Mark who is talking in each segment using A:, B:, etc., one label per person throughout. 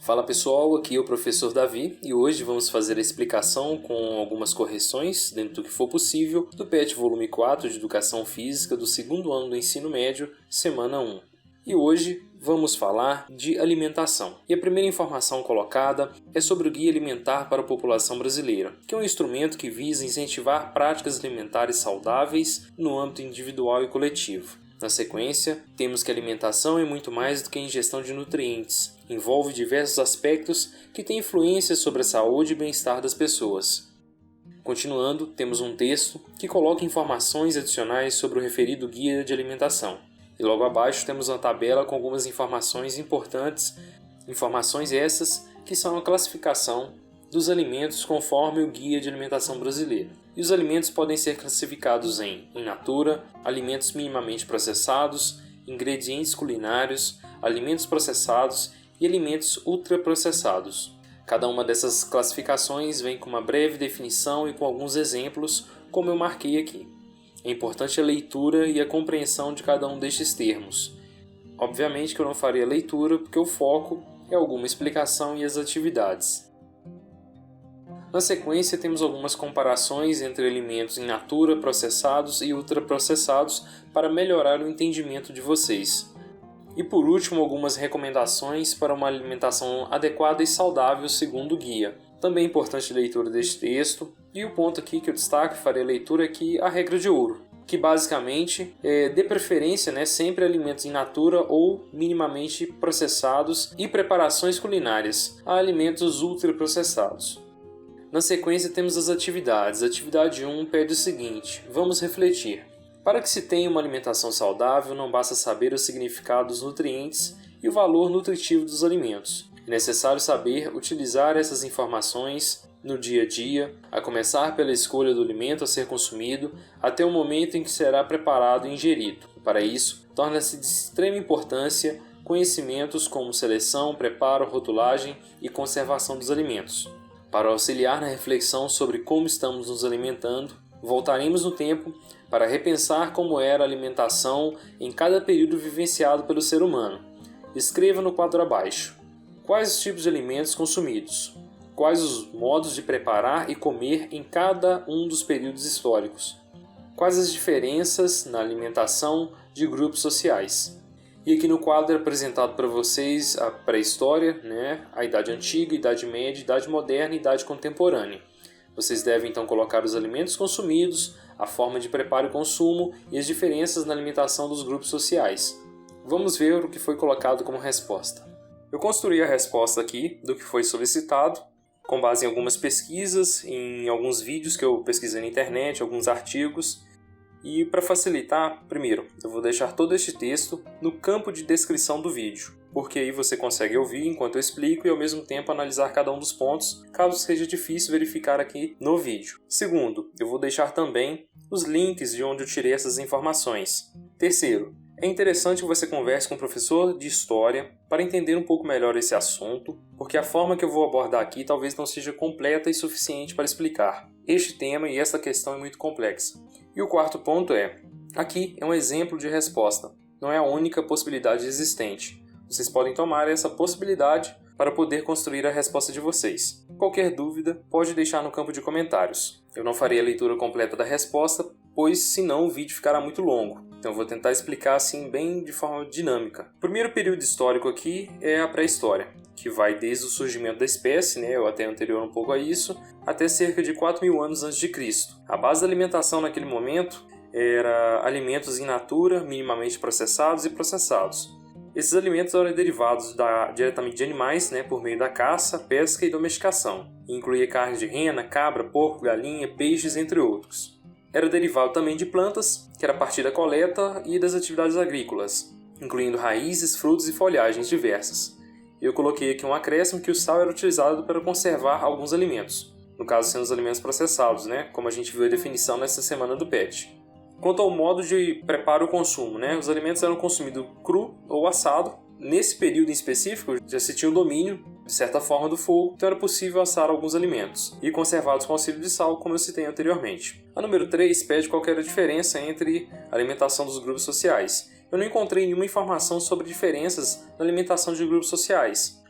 A: Fala pessoal, aqui é o professor Davi e hoje vamos fazer a explicação com algumas correções, dentro do que for possível, do PET volume 4 de Educação Física do segundo ano do ensino médio, semana 1. E hoje vamos falar de alimentação. E a primeira informação colocada é sobre o Guia Alimentar para a População Brasileira, que é um instrumento que visa incentivar práticas alimentares saudáveis no âmbito individual e coletivo. Na sequência, temos que a alimentação é muito mais do que a ingestão de nutrientes. Envolve diversos aspectos que têm influência sobre a saúde e bem-estar das pessoas. Continuando, temos um texto que coloca informações adicionais sobre o referido guia de alimentação. E logo abaixo temos uma tabela com algumas informações importantes, informações essas que são a classificação dos alimentos conforme o Guia de Alimentação Brasileiro. E os alimentos podem ser classificados em in natura, alimentos minimamente processados, ingredientes culinários, alimentos processados e alimentos ultraprocessados. Cada uma dessas classificações vem com uma breve definição e com alguns exemplos, como eu marquei aqui. É importante a leitura e a compreensão de cada um destes termos. Obviamente que eu não farei a leitura porque o foco é alguma explicação e as atividades. Na sequência, temos algumas comparações entre alimentos in natura, processados e ultraprocessados para melhorar o entendimento de vocês. E por último, algumas recomendações para uma alimentação adequada e saudável segundo o guia. Também é importante a leitura deste texto. E o ponto aqui que eu destaco e farei a leitura é que a regra de ouro, que basicamente dê preferência sempre a alimentos in natura ou minimamente processados e preparações culinárias a alimentos ultraprocessados. Na sequência temos as atividades. A atividade 1 pede o seguinte: vamos refletir. Para que se tenha uma alimentação saudável, não basta saber o significado dos nutrientes e o valor nutritivo dos alimentos. É necessário saber utilizar essas informações no dia a dia, a começar pela escolha do alimento a ser consumido, até o momento em que será preparado e ingerido. Para isso, torna-se de extrema importância conhecimentos como seleção, preparo, rotulagem e conservação dos alimentos. Para auxiliar na reflexão sobre como estamos nos alimentando, voltaremos no tempo para repensar como era a alimentação em cada período vivenciado pelo ser humano. Escreva no quadro abaixo: quais os tipos de alimentos consumidos? Quais os modos de preparar e comer em cada um dos períodos históricos? Quais as diferenças na alimentação de grupos sociais? E aqui no quadro é apresentado para vocês a pré-história, a Idade Antiga, Idade Média, Idade Moderna e Idade Contemporânea. Vocês devem então colocar os alimentos consumidos, a forma de preparo e consumo e as diferenças na alimentação dos grupos sociais. Vamos ver o que foi colocado como resposta. Eu construí a resposta aqui do que foi solicitado, com base em algumas pesquisas, em alguns vídeos que eu pesquisei na internet, alguns artigos. E para facilitar, primeiro, eu vou deixar todo este texto no campo de descrição do vídeo, porque aí você consegue ouvir enquanto eu explico e ao mesmo tempo analisar cada um dos pontos, caso seja difícil verificar aqui no vídeo. Segundo, eu vou deixar também os links de onde eu tirei essas informações. Terceiro, é interessante que você converse com o professor de História para entender um pouco melhor esse assunto, porque a forma que eu vou abordar aqui talvez não seja completa e suficiente para explicar. Este tema e essa questão é muito complexa. E o quarto ponto aqui é um exemplo de resposta, não é a única possibilidade existente. Vocês podem tomar essa possibilidade para poder construir a resposta de vocês. Qualquer dúvida, pode deixar no campo de comentários. Eu não farei a leitura completa da resposta, pois senão o vídeo ficará muito longo. Então eu vou tentar explicar assim bem de forma dinâmica. O primeiro período histórico aqui é a pré-história, que vai desde o surgimento da espécie, ou até anterior um pouco a isso, até cerca de 4.000 anos antes de Cristo. A base da alimentação naquele momento era alimentos in natura, minimamente processados e processados. Esses alimentos eram derivados diretamente de animais, por meio da caça, pesca e domesticação. E incluía carne de rena, cabra, porco, galinha, peixes, entre outros. Era derivado também de plantas, que era a partir da coleta e das atividades agrícolas, incluindo raízes, frutos e folhagens diversas. Eu coloquei aqui um acréscimo que o sal era utilizado para conservar alguns alimentos, no caso sendo os alimentos processados, como a gente viu a definição nessa semana do PET. Quanto ao modo de preparo e consumo, os alimentos eram consumidos cru ou assado. Nesse período em específico, já se tinha o domínio, de certa forma, do fogo, então era possível assar alguns alimentos e conservados com auxílio de sal, como eu citei anteriormente. A número 3 pede qual era a diferença entre a alimentação dos grupos sociais. Eu não encontrei nenhuma informação sobre diferenças na alimentação de grupos sociais.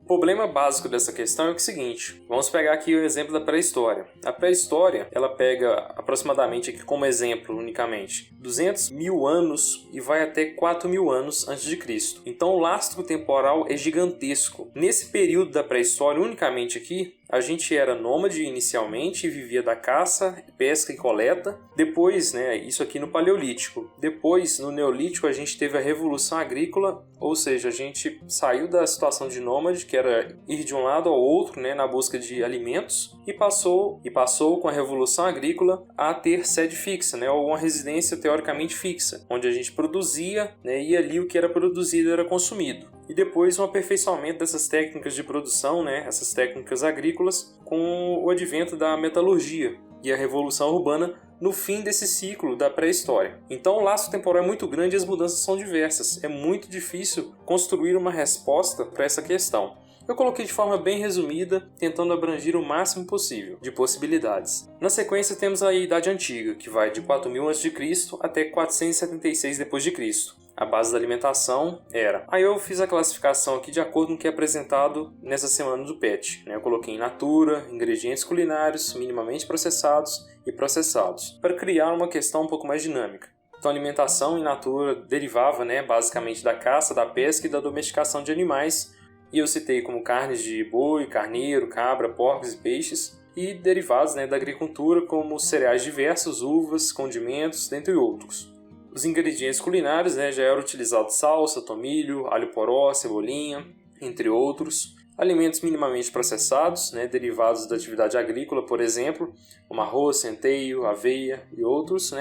A: O problema básico dessa questão é o seguinte, vamos pegar aqui o exemplo da pré-história. A pré-história, ela pega aproximadamente aqui como exemplo unicamente 200 mil anos e vai até 4 mil anos antes de Cristo. Então o lastro temporal é gigantesco. Nesse período da pré-história, unicamente aqui, a gente era nômade inicialmente e vivia da caça, pesca e coleta. Depois, isso aqui no Paleolítico. Depois, no Neolítico, a gente teve a Revolução Agrícola, ou seja, a gente saiu da situação de nômade, que era ir de um lado ao outro, na busca de alimentos, e passou com a Revolução Agrícola a ter sede fixa, ou uma residência teoricamente fixa, onde a gente produzia, e ali o que era produzido era consumido. E depois um aperfeiçoamento dessas técnicas de produção, essas técnicas agrícolas, com o advento da metalurgia e a revolução urbana no fim desse ciclo da pré-história. Então o laço temporal é muito grande e as mudanças são diversas. É muito difícil construir uma resposta para essa questão. Eu coloquei de forma bem resumida, tentando abranger o máximo possível de possibilidades. Na sequência temos a Idade Antiga, que vai de 4000 a.C. até 476 d.C. A base da alimentação era... Aí eu fiz a classificação aqui de acordo com o que é apresentado nessa semana do PET. Eu coloquei in natura, ingredientes culinários, minimamente processados e processados, para criar uma questão um pouco mais dinâmica. Então a alimentação in natura derivava basicamente da caça, da pesca e da domesticação de animais, e eu citei como carnes de boi, carneiro, cabra, porcos e peixes, e derivados da agricultura como cereais diversos, uvas, condimentos, dentre outros. Os ingredientes culinários já eram utilizados salsa, tomilho, alho poró, cebolinha, entre outros. Alimentos minimamente processados, derivados da atividade agrícola, por exemplo, como arroz, centeio, aveia e outros,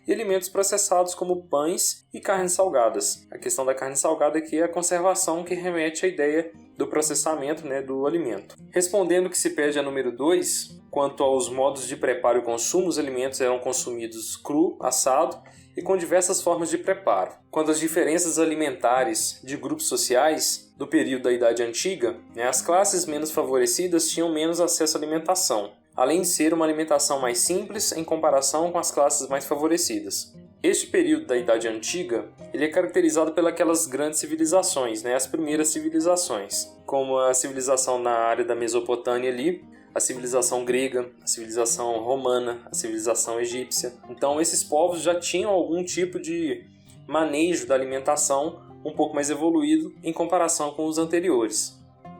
A: e alimentos processados como pães e carnes salgadas. A questão da carne salgada aqui é a conservação, que remete à ideia do processamento do alimento. Respondendo o que se pede a número 2, quanto aos modos de preparo e consumo, os alimentos eram consumidos cru, assado e com diversas formas de preparo. Quanto às diferenças alimentares de grupos sociais do período da Idade Antiga, as classes menos favorecidas tinham menos acesso à alimentação, além de ser uma alimentação mais simples em comparação com as classes mais favorecidas. Este período da Idade Antiga ele é caracterizado pelas grandes civilizações, as primeiras civilizações, como a civilização na área da Mesopotâmia ali, a civilização grega, a civilização romana, a civilização egípcia. Então esses povos já tinham algum tipo de manejo da alimentação um pouco mais evoluído em comparação com os anteriores.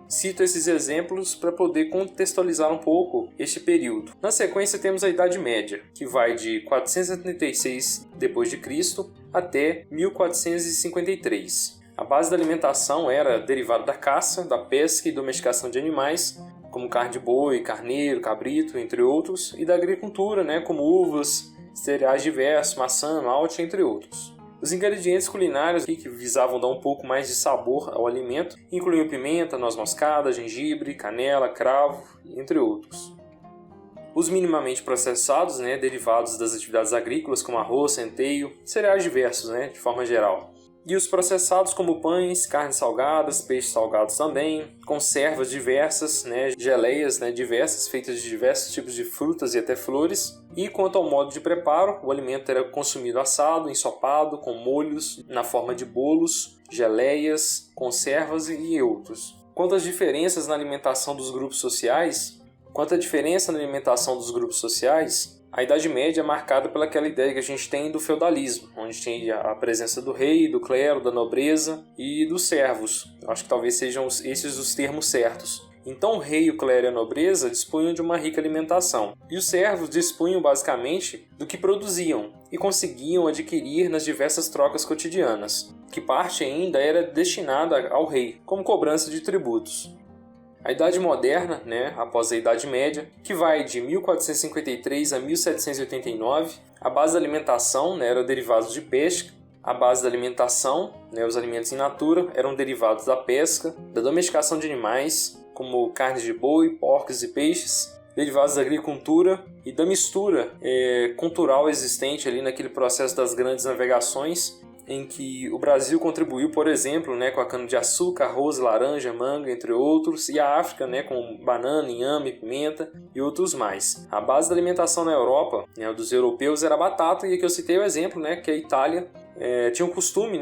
A: Cito esses exemplos para poder contextualizar um pouco este período. Na sequência temos a Idade Média, que vai de 476 d.C. até 1453. A base da alimentação era derivada da caça, da pesca e domesticação de animais, como carne de boi, carneiro, cabrito, entre outros, e da agricultura, como uvas, cereais diversos, maçã, malte, entre outros. Os ingredientes culinários que visavam dar um pouco mais de sabor ao alimento incluíam pimenta, noz moscada, gengibre, canela, cravo, entre outros. Os minimamente processados, derivados das atividades agrícolas, como arroz, centeio, cereais diversos, de forma geral. E os processados como pães, carnes salgadas, peixes salgados também, conservas diversas, geleias diversas, feitas de diversos tipos de frutas e até flores. E quanto ao modo de preparo, o alimento era consumido assado, ensopado, com molhos, na forma de bolos, geleias, conservas e outros. Quanto às diferenças na alimentação dos grupos sociais, a Idade Média é marcada pelaquela ideia que a gente tem do feudalismo, onde tem a presença do rei, do clero, da nobreza e dos servos. Acho que talvez sejam esses os termos certos. Então o rei, o clero e a nobreza dispunham de uma rica alimentação, e os servos dispunham basicamente do que produziam e conseguiam adquirir nas diversas trocas cotidianas, que parte ainda era destinada ao rei, como cobrança de tributos. A Idade Moderna, após a Idade Média, que vai de 1453 a 1789, a base da alimentação era derivados de pesca, a base da alimentação, os alimentos in natura, eram derivados da pesca, da domesticação de animais, como carnes de boi, porcos e peixes, derivados da agricultura e da mistura cultural existente ali naquele processo das grandes navegações, em que o Brasil contribuiu, por exemplo, com a cana-de-açúcar, arroz, laranja, manga, entre outros, e a África com banana, inhame, pimenta e outros mais. A base da alimentação na Europa, dos europeus, era a batata, e aqui eu citei o exemplo, que a Itália tinha um costume,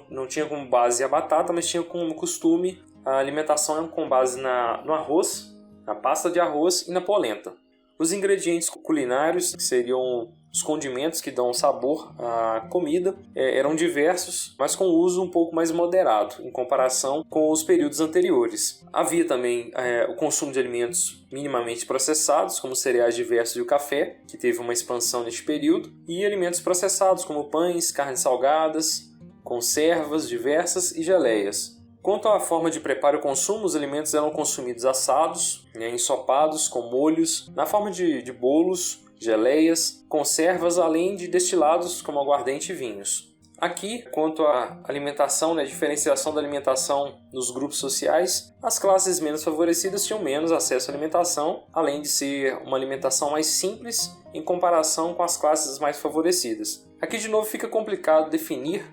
A: não tinha como base a batata, mas tinha como costume a alimentação é com base no arroz, na pasta de arroz e na polenta. Os ingredientes culinários, que seriam os condimentos que dão sabor à comida, eram diversos, mas com uso um pouco mais moderado em comparação com os períodos anteriores. Havia também o consumo de alimentos minimamente processados, como cereais diversos e o café, que teve uma expansão neste período, e alimentos processados, como pães, carnes salgadas, conservas diversas e geleias. Quanto à forma de preparo e consumo, os alimentos eram consumidos assados, ensopados, com molhos, na forma de bolos, geleias, conservas, além de destilados como aguardente e vinhos. Aqui, quanto à alimentação, diferenciação da alimentação nos grupos sociais, as classes menos favorecidas tinham menos acesso à alimentação, além de ser uma alimentação mais simples em comparação com as classes mais favorecidas. Aqui, de novo, fica complicado definir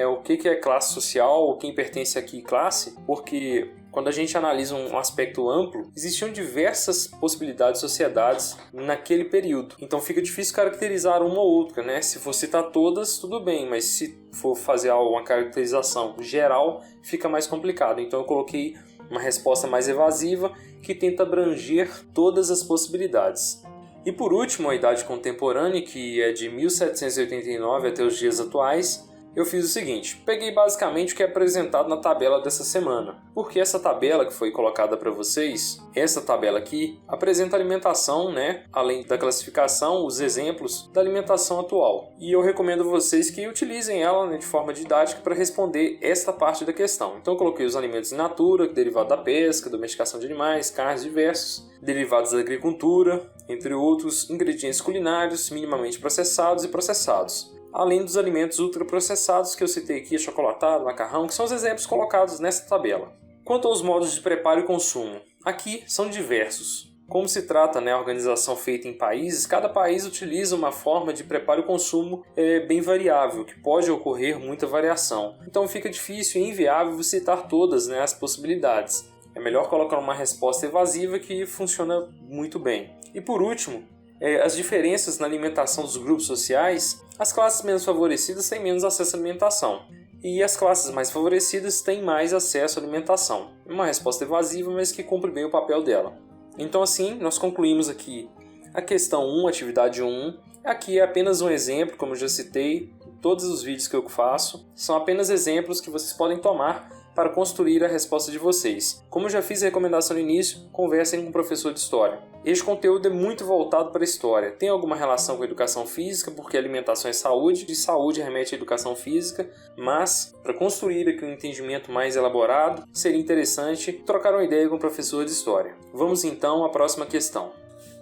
A: o que é classe social ou quem pertence a que classe, porque quando a gente analisa um aspecto amplo, existiam diversas possibilidades de sociedades naquele período. Então fica difícil caracterizar uma ou outra, Se for citar todas, tudo bem, mas se for fazer uma caracterização geral, fica mais complicado. Então eu coloquei uma resposta mais evasiva que tenta abranger todas as possibilidades. E por último, a idade contemporânea, que é de 1789 até os dias atuais, eu fiz o seguinte: peguei basicamente o que é apresentado na tabela dessa semana, porque essa tabela que foi colocada para vocês, essa tabela aqui, apresenta a alimentação, além da classificação, os exemplos da alimentação atual. E eu recomendo a vocês que utilizem ela de forma didática para responder esta parte da questão. Então eu coloquei os alimentos in natura, derivados da pesca, domesticação de animais, carnes diversos, derivados da agricultura, entre outros ingredientes culinários minimamente processados e processados. Além dos alimentos ultraprocessados que eu citei aqui, achocolatado, macarrão, que são os exemplos colocados nessa tabela. Quanto aos modos de preparo e consumo, aqui são diversos. Como se trata a organização feita em países, cada país utiliza uma forma de preparo e consumo bem variável, que pode ocorrer muita variação. Então fica difícil e inviável citar todas as possibilidades. É melhor colocar uma resposta evasiva que funciona muito bem. E por último, as diferenças na alimentação dos grupos sociais. As classes menos favorecidas têm menos acesso à alimentação e as classes mais favorecidas têm mais acesso à alimentação. Uma resposta evasiva, mas que cumpre bem o papel dela. Então assim, nós concluímos aqui a questão 1, atividade 1. Aqui é apenas um exemplo, como eu já citei, todos os vídeos que eu faço são apenas exemplos que vocês podem tomar para construir a resposta de vocês. Como eu já fiz a recomendação no início, conversem com o professor de História. Este conteúdo é muito voltado para a História. Tem alguma relação com a educação física, porque alimentação é saúde, e saúde remete à educação física, mas para construir aqui um entendimento mais elaborado, seria interessante trocar uma ideia com o professor de História. Vamos então à próxima questão.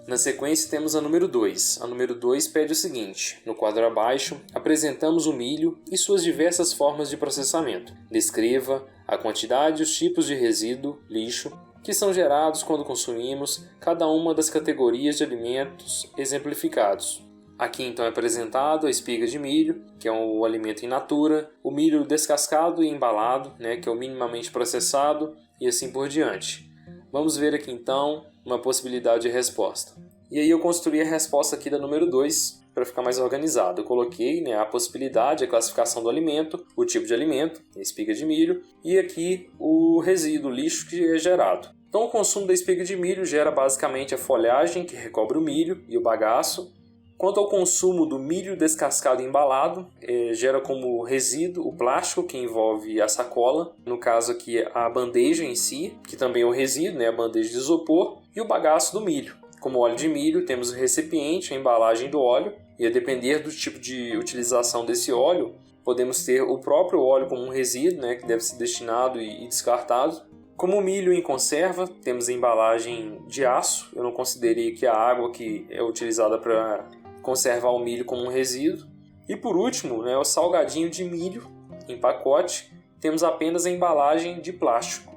A: Na sequência temos a número 2. A número 2 pede o seguinte: no quadro abaixo, apresentamos o milho e suas diversas formas de processamento. Descreva a quantidade e os tipos de resíduo, lixo, que são gerados quando consumimos cada uma das categorias de alimentos exemplificados. Aqui então é apresentado a espiga de milho, que é o alimento in natura, o milho descascado e embalado, que é o minimamente processado, e assim por diante. Vamos ver aqui então uma possibilidade de resposta. E aí eu construí a resposta aqui da número 2 para ficar mais organizado. Eu coloquei a possibilidade, a classificação do alimento, o tipo de alimento, a espiga de milho, e aqui o resíduo, o lixo que é gerado. Então o consumo da espiga de milho gera basicamente a folhagem que recobre o milho e o bagaço. Quanto ao consumo do milho descascado e embalado, gera como resíduo o plástico que envolve a sacola, no caso aqui a bandeja em si, que também é um resíduo, a bandeja de isopor, e o bagaço do milho. Como óleo de milho, temos o recipiente, a embalagem do óleo, e a depender do tipo de utilização desse óleo, podemos ter o próprio óleo como um resíduo, que deve ser destinado e descartado. Como o milho em conserva, temos a embalagem de aço. Eu não considerei que a água que é utilizada para conservar o milho como um resíduo. E por último, o salgadinho de milho em pacote, temos apenas a embalagem de plástico.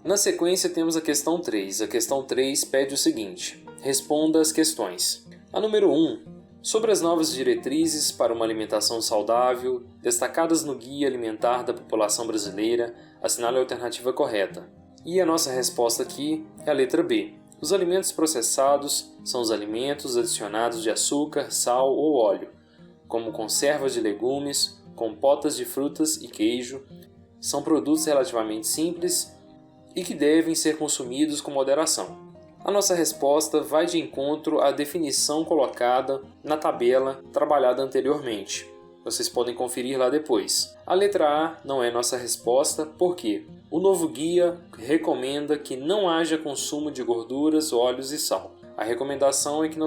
A: Na sequência temos a questão 3. A questão 3 pede o seguinte: responda as questões. A número 1. Sobre as novas diretrizes para uma alimentação saudável, destacadas no Guia Alimentar da População Brasileira, assinale a alternativa correta. E a nossa resposta aqui é a letra B. Os alimentos processados são os alimentos adicionados de açúcar, sal ou óleo, como conservas de legumes, compotas de frutas e queijo. São produtos relativamente simples e que devem ser consumidos com moderação. A nossa resposta vai de encontro à definição colocada na tabela trabalhada anteriormente. Vocês podem conferir lá depois. A letra A não é nossa resposta, por quê? O novo guia recomenda que não haja consumo de gorduras, óleos e sal. A recomendação é que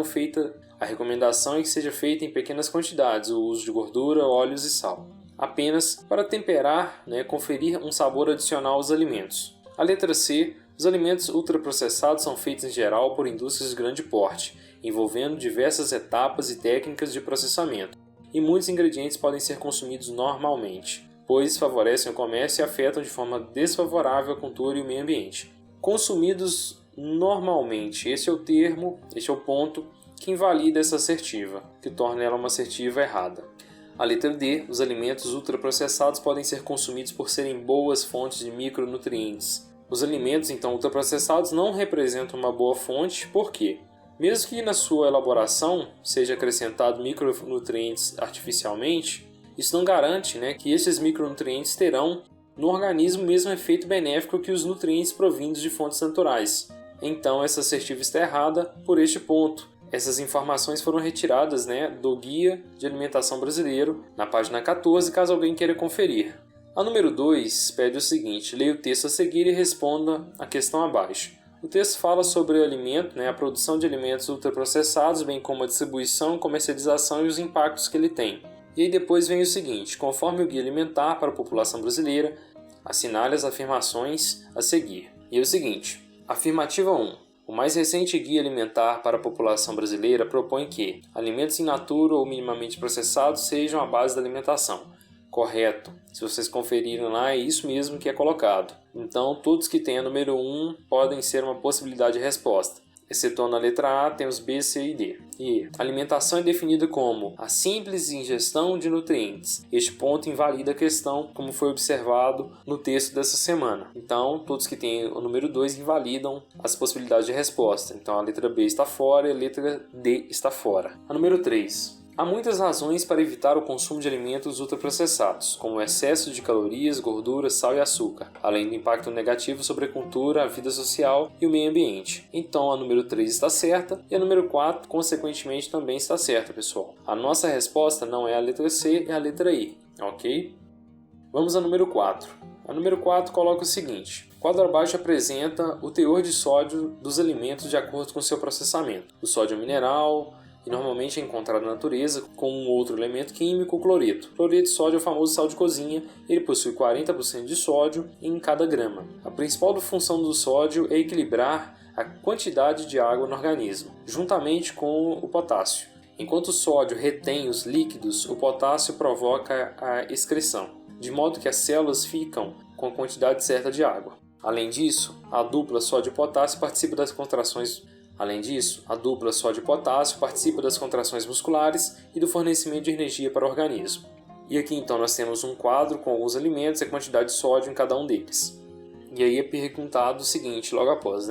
A: seja feita em pequenas quantidades o uso de gordura, óleos e sal, apenas para temperar, conferir um sabor adicional aos alimentos. A letra C, os alimentos ultraprocessados são feitos em geral por indústrias de grande porte, envolvendo diversas etapas e técnicas de processamento, e muitos ingredientes podem ser consumidos normalmente, pois favorecem o comércio e afetam de forma desfavorável a cultura e o meio ambiente. Consumidos normalmente, este é o ponto que invalida essa assertiva, que torna ela uma assertiva errada. A letra D, os alimentos ultraprocessados podem ser consumidos por serem boas fontes de micronutrientes. Os alimentos, então, ultraprocessados não representam uma boa fonte, por quê? Mesmo que na sua elaboração seja acrescentado micronutrientes artificialmente, isso não garante que esses micronutrientes terão no organismo o mesmo efeito benéfico que os nutrientes provindos de fontes naturais. Então, essa assertiva está errada por este ponto. Essas informações foram retiradas do Guia de Alimentação Brasileiro, na página 14, caso alguém queira conferir. A número 2 pede o seguinte: leia o texto a seguir e responda a questão abaixo. O texto fala sobre o alimento, a produção de alimentos ultraprocessados, bem como a distribuição, comercialização e os impactos que ele tem. E aí depois vem o seguinte: conforme o Guia Alimentar para a População Brasileira, assinale as afirmações a seguir. E é o seguinte: afirmativa 1. O mais recente Guia Alimentar para a População Brasileira propõe que alimentos in natura ou minimamente processados sejam a base da alimentação. Correto. Se vocês conferirem lá, é isso mesmo que é colocado. Então, todos que têm a número 1 podem ser uma possibilidade de resposta. Excetuando a letra A, temos B, C e D. E alimentação é definida como a simples ingestão de nutrientes. Este ponto invalida a questão, como foi observado no texto dessa semana. Então, todos que têm o número 2 invalidam as possibilidades de resposta. Então, a letra B está fora e a letra D está fora. A número 3. Há muitas razões para evitar o consumo de alimentos ultraprocessados, como o excesso de calorias, gordura, sal e açúcar, além do impacto negativo sobre a cultura, a vida social e o meio ambiente. Então a número 3 está certa e a número 4, consequentemente, também está certa, pessoal. A nossa resposta não é a letra C, é a letra I, ok? Vamos à número 4. A número 4 coloca o seguinte: o quadro abaixo apresenta o teor de sódio dos alimentos de acordo com seu processamento. O sódio é mineral, e normalmente é encontrado na natureza com um outro elemento químico, o cloreto. O cloreto de sódio é o famoso sal de cozinha, ele possui 40% de sódio em cada grama. A principal função do sódio é equilibrar a quantidade de água no organismo, juntamente com o potássio. Enquanto o sódio retém os líquidos, o potássio provoca a excreção, de modo que as células ficam com a quantidade certa de água. Além disso, a dupla sódio-potássio participa das contrações musculares e do fornecimento de energia para o organismo. E aqui então nós temos um quadro com alguns alimentos e a quantidade de sódio em cada um deles. E aí é perguntado o seguinte logo após,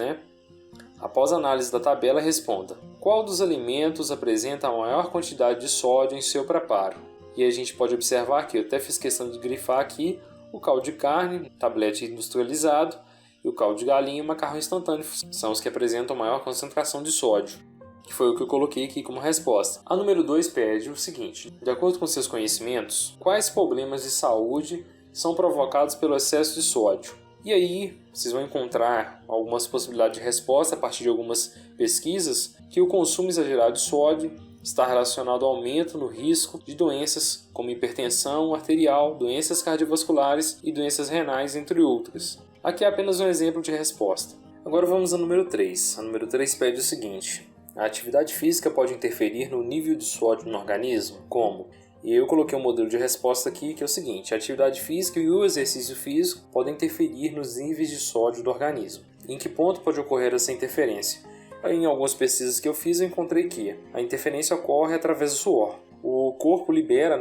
A: Após a análise da tabela, responda: qual dos alimentos apresenta a maior quantidade de sódio em seu preparo? E a gente pode observar que eu até fiz questão de grifar aqui o caldo de carne, tablete industrializado, e o caldo de galinha e o macarrão instantâneo são os que apresentam maior concentração de sódio, que foi o que eu coloquei aqui como resposta. A número 2 pede o seguinte: de acordo com seus conhecimentos, quais problemas de saúde são provocados pelo excesso de sódio? E aí, vocês vão encontrar algumas possibilidades de resposta a partir de algumas pesquisas, que o consumo exagerado de sódio está relacionado ao aumento no risco de doenças como hipertensão arterial, doenças cardiovasculares e doenças renais, entre outras. Aqui é apenas um exemplo de resposta. Agora vamos ao número 3. A número 3 pede o seguinte: a atividade física pode interferir no nível de sódio no organismo? Como? E eu coloquei um modelo de resposta aqui que é o seguinte: a atividade física e o exercício físico podem interferir nos níveis de sódio do organismo. Em que ponto pode ocorrer essa interferência? Em algumas pesquisas que eu fiz, eu encontrei que a interferência ocorre através do suor. O corpo libera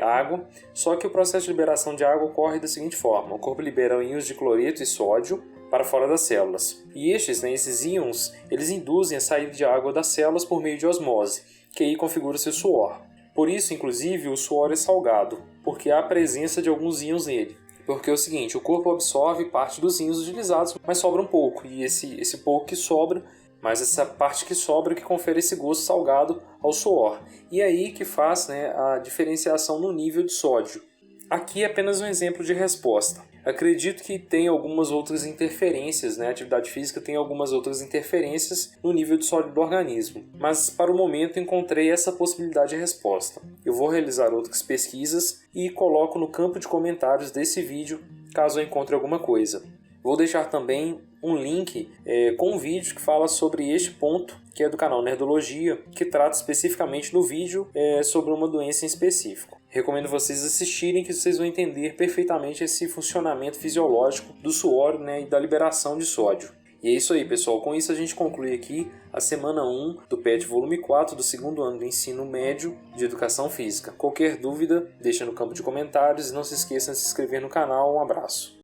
A: água, só que o processo de liberação de água ocorre da seguinte forma: o corpo libera íons de cloreto e sódio para fora das células. E esses íons, eles induzem a saída de água das células por meio de osmose, que aí configura seu suor. Por isso, inclusive, o suor é salgado, porque há a presença de alguns íons nele. Porque é o seguinte, o corpo absorve parte dos rins utilizados, mas sobra um pouco. E esse pouco que sobra, mas essa parte que sobra que confere esse gosto salgado ao suor. E é aí que faz, né, a diferenciação no nível de sódio. Aqui é apenas um exemplo de resposta. Acredito que tem algumas outras interferências, né? A atividade física tem algumas outras interferências no nível de sódio do organismo, mas para o momento encontrei essa possibilidade de resposta. Eu vou realizar outras pesquisas e coloco no campo de comentários desse vídeo caso eu encontre alguma coisa. Vou deixar também um link com um vídeo que fala sobre este ponto, que é do canal Nerdologia, que trata especificamente no vídeo sobre uma doença em específico. Recomendo vocês assistirem, que vocês vão entender perfeitamente esse funcionamento fisiológico do suor, né, e da liberação de sódio. E é isso aí, pessoal. Com isso a gente conclui aqui a semana 1 do PET volume 4 do segundo ano do ensino médio de educação física. Qualquer dúvida, deixa no campo de comentários e não se esqueçam de se inscrever no canal. Um abraço.